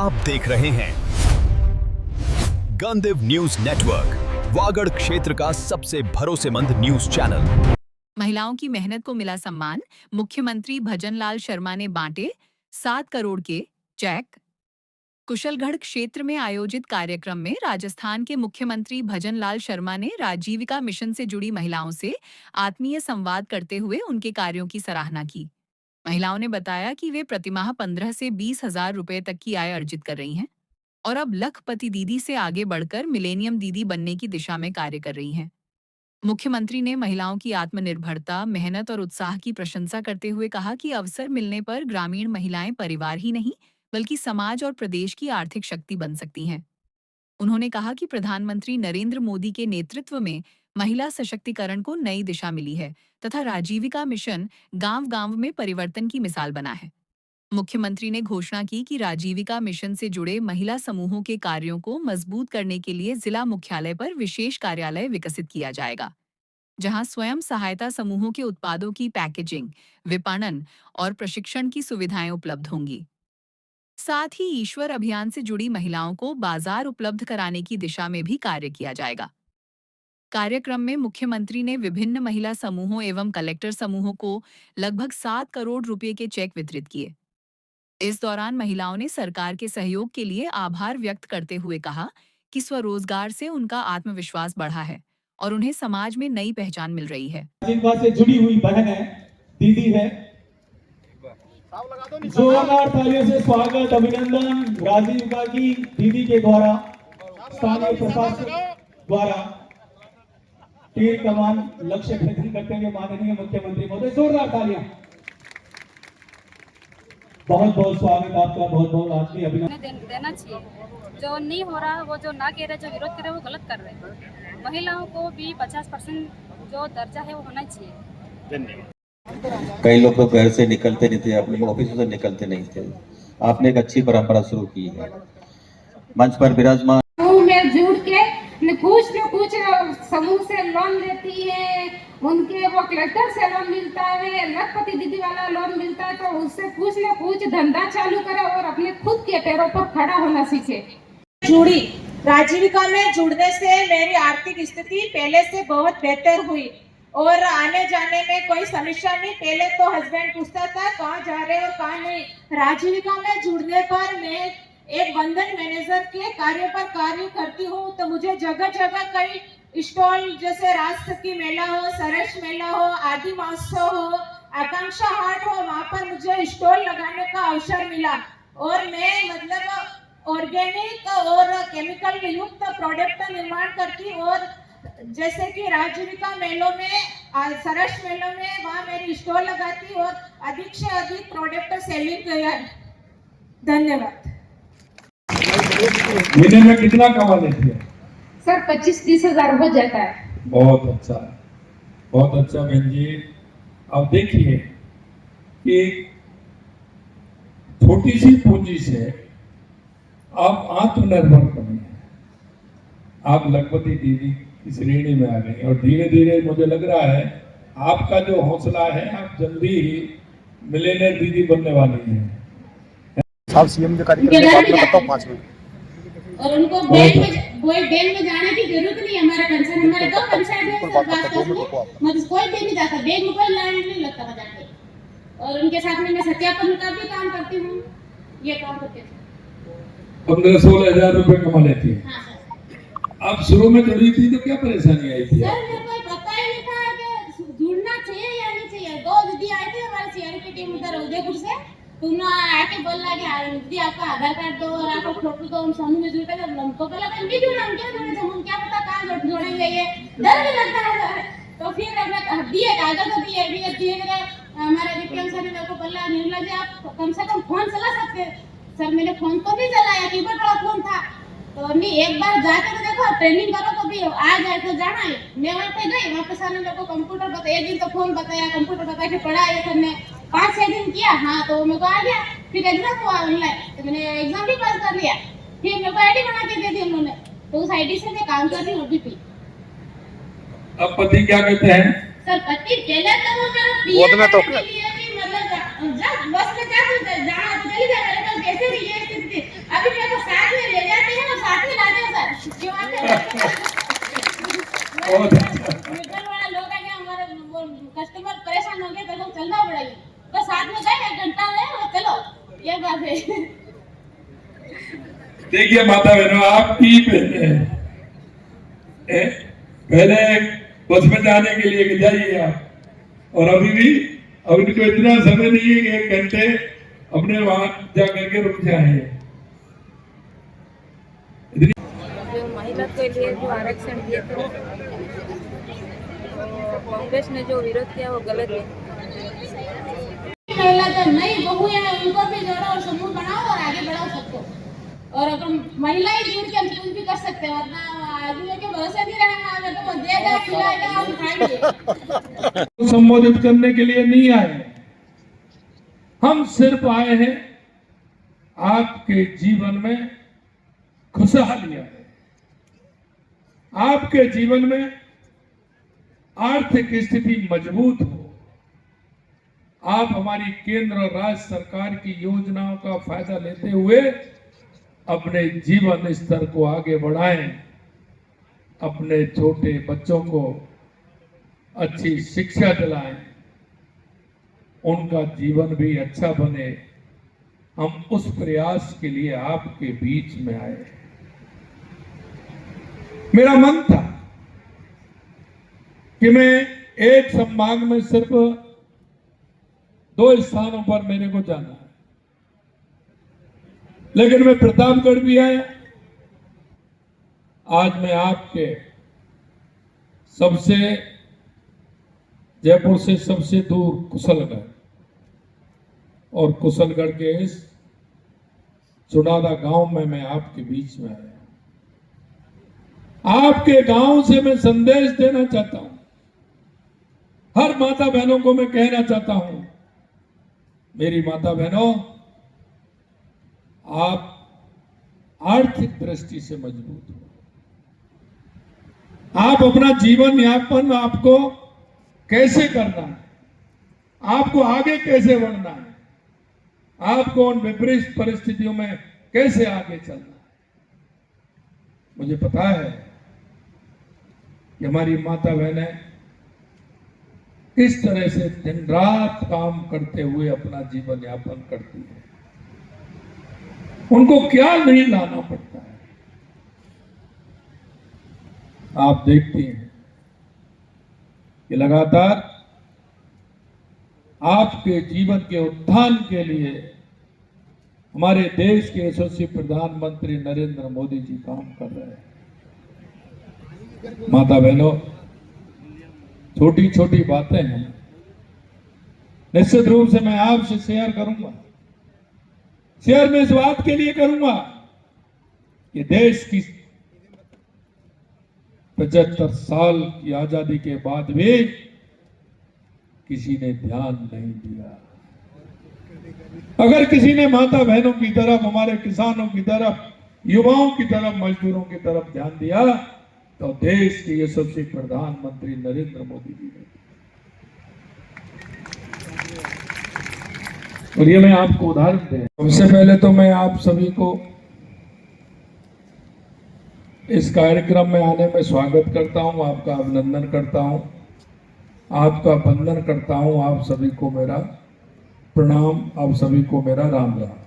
आप देख रहे हैं गंदेव न्यूज नेटवर्क, वागड़ क्षेत्र का सबसे भरोसेमंद न्यूज चैनल। महिलाओं की मेहनत को मिला सम्मान, मुख्यमंत्री भजनलाल शर्मा ने बांटे 7 करोड़ के चेक। कुशलगढ़ क्षेत्र में आयोजित कार्यक्रम में राजस्थान के मुख्यमंत्री भजनलाल शर्मा ने राजीविका मिशन से जुड़ी महिलाओं से आत्मीय संवाद करते हुए उनके कार्यों की सराहना की। महिलाओं ने बताया कि वे प्रतिमाह 15 से 20 हजार रुपए तक की आय अर्जित कर रही हैं और अब लखपति दीदी से आगे बढ़कर मिलेनियम दीदी बनने की दिशा में कार्य कर रही हैं। मुख्यमंत्री ने महिलाओं की आत्मनिर्भरता, मेहनत और उत्साह की प्रशंसा करते हुए कहा कि अवसर मिलने पर ग्रामीण महिलाएं परिवार ही नहीं बल्कि समाज और प्रदेश की आर्थिक शक्ति बन सकती हैं। उन्होंने कहा कि प्रधानमंत्री नरेंद्र मोदी के नेतृत्व में महिला सशक्तिकरण को नई दिशा मिली है तथा राजीविका मिशन गांव-गांव में परिवर्तन की मिसाल बना है। मुख्यमंत्री ने घोषणा की कि राजीविका मिशन से जुड़े महिला समूहों के कार्यों को मजबूत करने के लिए जिला मुख्यालय पर विशेष कार्यालय विकसित किया जाएगा, जहां स्वयं सहायता समूहों के उत्पादों की पैकेजिंग, विपणन और प्रशिक्षण की सुविधाएं उपलब्ध होंगी। साथ ही ईश्वर अभियान से जुड़ी महिलाओं को बाजार उपलब्ध कराने की दिशा में भी कार्य किया जाएगा। कार्यक्रम में मुख्यमंत्री ने विभिन्न महिला समूहों एवं कलेक्टर समूहों को लगभग 7 करोड़ रुपए के चेक वितरित किए। इस दौरान महिलाओं ने सरकार के सहयोग के लिए आभार व्यक्त करते हुए कहा कि स्वरोजगार से उनका आत्मविश्वास बढ़ा है और उन्हें समाज में नई पहचान मिल रही है। राजीविका से जुड़ी हुई बहन है, दीदी है। जोरदार तालियों से स्वागत, अभिनंदन। राजीविका की दीदी के द्वारा स्थानीय प्रशासन द्वारा तीर कमान लक्ष्य भेदन करते हुए माननीय मुख्यमंत्री महोदय, जोरदार तालियां। बहुत बहुत स्वागत आपका, बहुत बहुत आपकी अभिनंदन। देना चाहिए, जो नहीं हो रहा वो जो ना कह रहे, जो विरोध कर रहे वो गलत कर रहे हैं। महिलाओं को भी 50% जो दर्जा है वो होना चाहिए। धन्यवाद। कई लोग तो घर से निकलते नहीं थे, अपने ऑफिसों से निकलते नहीं थे। आपने एक अच्छी परंपरा शुरू की है। मंच पर विराजमान में जुड़ के कुछ न कुछ समूह से लोन लेती है, उनके वो कलेक्टर से लोन मिलता है, लखपति दीदी वाला लोन मिलता है, तो उससे कुछ न कुछ धंधा चालू करे और अपने खुद के पैरों पर खड़ा होना सीखे। जुड़ी राजीविका में जुड़ने से मेरी आर्थिक स्थिति पहले से बहुत बेहतर हुई और आने जाने में कोई समस्या नहीं। पहले तो हस्बैंड पूछता था कहाँ जा रहे हो कहाँ नहीं। राजीविका में जुड़ने पर मैं एक बंधन मैनेजर के कार्य पर कार्य करती हूँ, तो मुझे जगह जगह कई स्टॉल जैसे राष्ट्र की मेला हो, सरस मेला हो, आदि महोत्सव हो, आकांक्षा हाट हो, वहाँ पर मुझे स्टॉल लगाने का अवसर मिला और मैं मतलब ऑर्गेनिक और केमिकल युक्त प्रोडक्ट निर्माण करती। और जैसे कि राजीविका मेलों में, सरस मेलों में वहाँ मेरी स्टॉल लगाती और अधिक से अधिक प्रोडक्ट सेलिंग किया। धन्यवाद। महीने में कितना कमा लेती है? सर 25-30 हजार हो जाता है। बहुत अच्छा, बहुत अच्छा बहन जी। अब देखिए कि छोटी सी पूंजी से आप आत्मनिर्भर बनी है, आप लखपति दीदी की श्रेणी में आ गई और धीरे धीरे मुझे लग रहा है आपका जो हौसला है, आप जल्दी ही मिलेनियर दीदी बनने वाली हैं। साहब सीएम के कार्यक्रम में बात करता हूं 5 मिनट। और उनको बैंक में जाने की जरूरत नहीं। हमारा कंसर्न, हमारे 2 पंचायत है मतलब कोई भी नहीं जाता, बैंक में कोई लाइन नहीं लगता जाके। और उनके साथ में मैं सत्यापन का भी काम करती हूँ। ये काम करते थे 15-16 हजार रुपए कमा लेती है। हाँ सर। आप शुरू में जुड़ी थी तो क्या परेशानी आई थी? सर मेरे को पता ही नहीं था कि जुड़ना चाहिए या नहीं चाहिए। 2 दीदी आई थी हमारे सीआर की टीम उधर उदयपुर से, तो उन्होंने आके बोला कि दीदी आपका आधार कार्ड दो और आपका फोटो दो, हम समूह में जुड़ते थे। हमको बोला कि क्यों हम क्या जोड़े समूह, क्या पता कहाँ जोड़ेंगे, ये डर भी लगता है। तो फिर हमने दिए कागज तो दिए, धीरे हमारे विक्रम सर ने मेरे को बोला निर्मला जी आप कम से कम फोन चला सकते। सर मैंने फोन तो भी चलाया, कीबोर्ड वाला फोन था, तो नहीं एक बार जाके तो देखो ट्रेनिंग करो तो भी आ जाए तो जाना है। मैं वहाँ पे गई, वहाँ पे सर ने मेरे को कंप्यूटर बताया, एक दिन तो फोन बताया, कंप्यूटर बता के पढ़ा ये करने 5-6 दिन किया। हाँ तो मेरे को आ गया। फिर एग्जाम हुआ ऑनलाइन, तो मैंने एग्जाम भी पास कर लिया। फिर मेरे को आईडी बना के दे दी उन्होंने, तो उस आईडी से मैं काम कर रही हूँ अभी भी। अब पति क्या कहते हैं? सर पति पहले तो वो मेरा मतलब बस में क्या जाना तो चली जा, मेरे पास कैसे नहीं है स्थिति। अभी देखिए माता बहनों, आपकी बहनें पहले बस में जाने के लिए जाइए आप, और अभी भी अब इनको इतना समय नहीं है कि 1 घंटे अपने वहां जा करके रुक जाए। जो महिला के लिए जो आरक्षण दिए थे, कांग्रेस ने जो विरोध किया वो गलत है। महिला जो नई बहू है उनको भी जोड़ो और समूह बनाओ और आगे बढ़ाओ सबको। और अगर महिलाएं जुड़ के हम कुछ भी कर सकते हैं, वरना आदमी के भरोसे नहीं रहना, अगर तो वो देगा खिलाएगा हम खाएंगे। संबोधित करने के लिए नहीं आए, हम सिर्फ आए हैं आपके जीवन में खुशहाली आए, आपके जीवन में आर्थिक स्थिति मजबूत हो, आप हमारी केंद्र और राज्य सरकार की योजनाओं का फायदा लेते हुए अपने जीवन स्तर को आगे बढ़ाएं, अपने छोटे बच्चों को अच्छी शिक्षा दिलाएं, उनका जीवन भी अच्छा बने। हम उस प्रयास के लिए आपके बीच में आए। मेरा मन था कि मैं एक संभाग में सिर्फ 2 स्थानों पर मेरे को जाना है, लेकिन मैं प्रतापगढ़ भी आया। आज मैं आपके सबसे जयपुर से सबसे दूर कुशलगढ़ और कुशलगढ़ के इस चुनादा गांव में मैं आपके बीच में आया। आपके गांव से मैं संदेश देना चाहता हूं, हर माता बहनों को मैं कहना चाहता हूं, मेरी माता बहनों, आप आर्थिक दृष्टि से मजबूत हो, आप अपना जीवन यापन आपको कैसे करना है, आपको आगे कैसे बढ़ना है, आपको उन विपरीत परिस्थितियों में कैसे आगे चलना है। मुझे पता है कि हमारी माता बहनें किस तरह से दिन रात काम करते हुए अपना जीवन यापन करती है, उनको क्या नहीं लाना पड़ता है। आप देखती हैं कि लगातार आपके जीवन के उत्थान के लिए हमारे देश के यशस्वी प्रधानमंत्री नरेंद्र मोदी जी काम कर रहे हैं। माता बहनों, छोटी छोटी बातें हैं, निश्चित रूप से मैं आपसे शेयर करूंगा। शेयर मैं इस बात के लिए करूंगा कि देश की 75 साल की आजादी के बाद भी किसी ने ध्यान नहीं दिया। अगर किसी ने माता बहनों की तरफ, हमारे किसानों की तरफ, युवाओं की तरफ, मजदूरों की तरफ ध्यान दिया तो देश के यशस्वी प्रधानमंत्री नरेंद्र मोदी जी ने। और ये मैं आपको उदाहरण दे, सबसे पहले तो मैं आप सभी को इस कार्यक्रम में आने में स्वागत करता हूं, आपका अभिनंदन करता हूं, आपका वंदन करता हूं। आप सभी को मेरा प्रणाम, आप सभी को मेरा राम राम।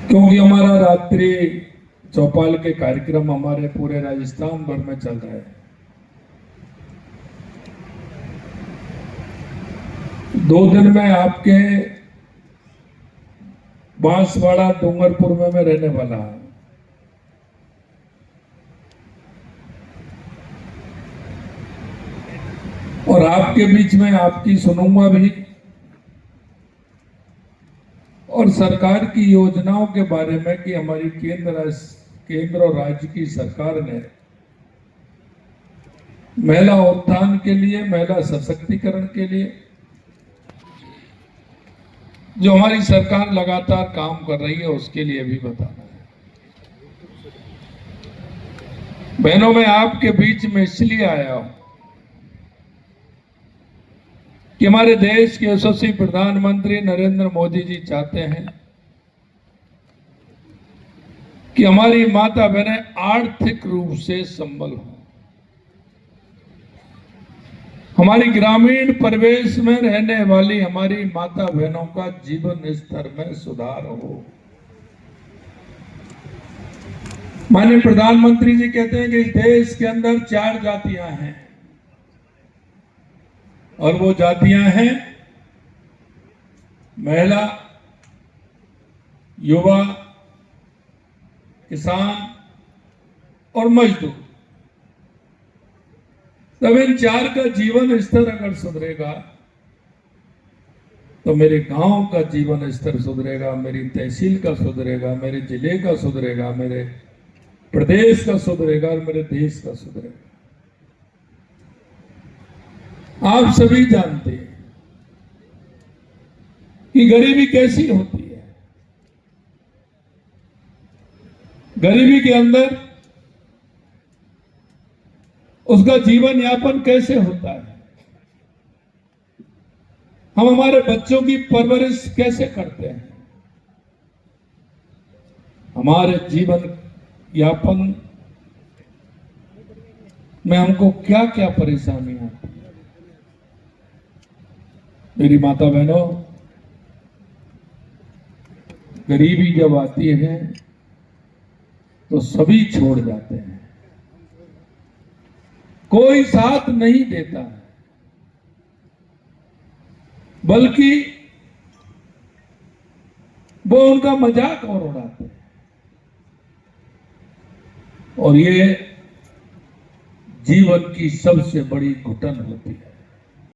क्योंकि हमारा रात्रि चौपाल के कार्यक्रम हमारे पूरे राजस्थान भर में चल रहे हैं। 2 दिन में आपके बांसवाड़ा डूंगरपुर में मैं रहने वाला हूं। और आपके बीच में आपकी सुनूंगा भी, और सरकार की योजनाओं के बारे में कि हमारी केंद्र और राज्य की सरकार ने महिला उत्थान के लिए, महिला सशक्तिकरण के लिए जो हमारी सरकार लगातार काम कर रही है उसके लिए भी बताना है। बहनों, मैं आपके बीच में इसलिए आया हूं कि हमारे देश के यशस्वी प्रधानमंत्री नरेंद्र मोदी जी चाहते हैं कि हमारी माता बहनें आर्थिक रूप से संबल हों। हमारी ग्रामीण परिवेश में रहने वाली हमारी माता बहनों का जीवन स्तर में सुधार हो। माननीय प्रधानमंत्री जी कहते हैं कि इस देश के अंदर 4 जातियां हैं और वो जातियां हैं महिला, युवा, किसान और मजदूर। तब इन 4 का जीवन स्तर अगर सुधरेगा तो मेरे गांव का जीवन स्तर सुधरेगा, मेरी तहसील का सुधरेगा, मेरे जिले का सुधरेगा, मेरे प्रदेश का सुधरेगा और मेरे देश का सुधरेगा। आप सभी जानते हैं कि गरीबी कैसी होती है। गरीबी के अंदर उसका जीवन यापन कैसे होता है, हम हमारे बच्चों की परवरिश कैसे करते हैं, हमारे जीवन यापन में हमको क्या क्या परेशानी आती है। मेरी माता बहनों, गरीबी जब आती है तो सभी छोड़ जाते हैं, कोई साथ नहीं देता है, बल्कि वो उनका मजाक और उड़ाते हैं। और ये जीवन की सबसे बड़ी घुटन होती है।